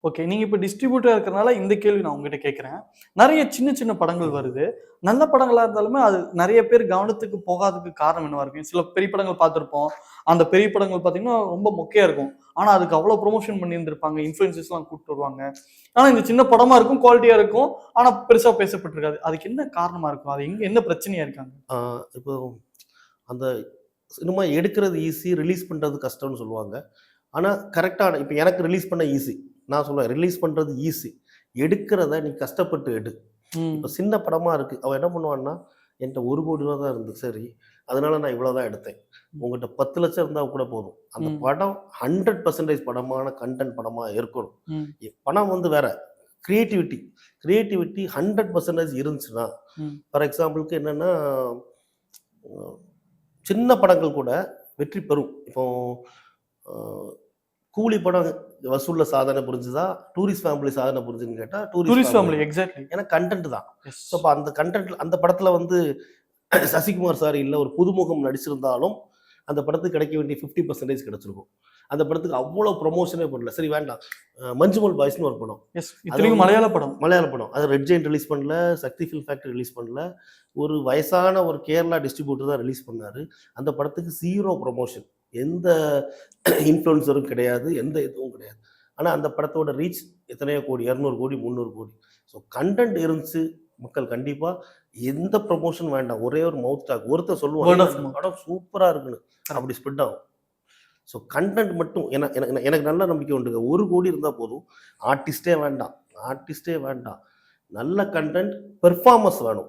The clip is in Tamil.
ஓகே. நீங்க இப்ப டிஸ்ட்ரிபியூட்டரா இருக்கறனால இந்த கேள்வி நான் உங்ககிட்ட கேட்கிறேன். நெறைய சின்ன சின்ன படங்கள் ம். வருது. நல்ல படங்களா இருந்தாலுமே அது நெறைய பேர் கவனத்துக்கு போகாததுக்கு காரணம் என்னவா இருக்கும்? சில பெரிய படங்கள் பார்த்திருப்போம். அந்த பெரிய படங்கள் பார்த்தீங்கன்னா, ரொம்ப மொக்கையா இருக்கும். ஆனா அதுக்கு அவ்ளோ புரமோஷன் பண்ணியிருந்திருப்பாங்க. இன்ஃப்ளூயன்சர்ஸ்லாம் கூட்டிட்டு வருவாங்க. ஆனா இந்த சின்ன படமா இருக்கும், குவாலிட்டியா இருக்கும். ஆனா பெருசா பேசப்பட்டிருக்காது. அதுக்கு என்ன காரணமா இருக்கும்? அது என்ன பிரச்சனையா இருக்காங்க? ஆ இப்போ அந்த சினிமா எடுக்கிறது ஈஸி, ரிலீஸ் பண்றது கஷ்டம்னு சொல்லுவாங்க. ஆனா கரெக்ட்டான இப்ப எனக்கு ரிலீஸ் பண்ண ஈஸி. நான் சொல்லுவேன் ரிலீஸ் பண்றது ஈஸி. எடுக்கிறத நீ கஷ்டப்பட்டு எடு. இப்ப ம். சின்ன படமா இருக்கு. அவன் என்ன பண்ணுவான்னா, என்ட்ட ரூ. 1,00,00,000 தான் இருந்தது. சரி. அதனால நான் இவ்வளோ தான் எடுத்தேன். ம். உன்கிட்ட 10,00,000 இருந்தா கூட போதும். அந்த ம். படம் 100% படமான கன்டென்ட் படமா இருக்கணும். ம். பணம் வந்து வேற. கிரியேட்டிவிட்டி கிரியேட்டிவிட்டி 100% இருந்துச்சுன்னா, ம். ஃபார் எக்ஸாம்பிளுக்கு என்னன்னா, அ சின்ன படங்கள் கூட வெற்றி பெறும். இப்போ அ கூலி படம் வசூல்ல சாதனை புரிஞ்சுதா? டூரிஸ்ட் ஃபேமிலி சாதனை புரிஞ்சுதுன்னு கேட்டா, டூரிஸ்ட் டூரிஸ்ட் ஃபேமிலி ஃபேமிலி தான். எக்ஸாக்ட்லி. ஏன்னா கன்டென்ட் தான். எஸ். ஸோ அப்ப அந்த கன்டென்ட்ல அந்த படத்துல வந்து சசிகுமார் சார் இல்ல ஒரு புதுமுகம் நடிச்சிருந்தாலும், அந்த படத்துக்கு கிடைக்க வேண்டிய 50% கிடைச்சிருக்கும். அந்த படத்துக்கு அவ்வளோ ப்ரமோஷனே பண்ணல. சரி வேண்டாம். மஞ்சுமல் பாய்ஸ்ன்னு ஒரு படம். எஸ். அத இத்தனைக்கும் வந்து மலையாள படம். மலையாள படம். அது ரெட் ஜெயண்ட் ரிலீஸ் பண்ணல, சக்தி ஃபில்ம் ஃபேக்டரி ரிலீஸ் பண்ணல. ஒரு வயசான ஒரு கேரளா டிஸ்ட்ரிபியூட்டர் தான் ரிலீஸ் பண்ணாரு. அந்த படத்துக்கு 0 ப்ரமோஷன். எந்த இன்ஃப்ளூயன்சரும் கிடையாது. எந்த இதுவும் கிடையாது. ஆனா அந்த படத்தோட ரீச் எத்தனையோ கோடி 200 கோடி, 300 கோடி. ஸோ கன்டென்ட் இருந்துச்சு. மக்கள் கண்டிப்பா எந்த ப்ரமோஷன் வேண்டாம். ஒரே ஒரு மவுத் டாக். ஒருத்தன் சொல்லுவான், வேர்ட் "ஏய் ஆஃப் அந்த மவுத். படம் சூப்பரா இருக்குன்னு." அப்படி ஸ்ப்ரெட் ஆகும். ஸோ கன்டென்ட் மட்டும் எனக்கு நல்ல நம்பிக்கை உண்டுங்க. 1,00,00,000 இருந்தா போதும். ஆர்டிஸ்ட்டே வேண்டாம். ஆர்டிஸ்ட்டே வேண்டாம். நல்ல கன்டென்ட், பெர்ஃபார்மன்ஸ் வேணும்.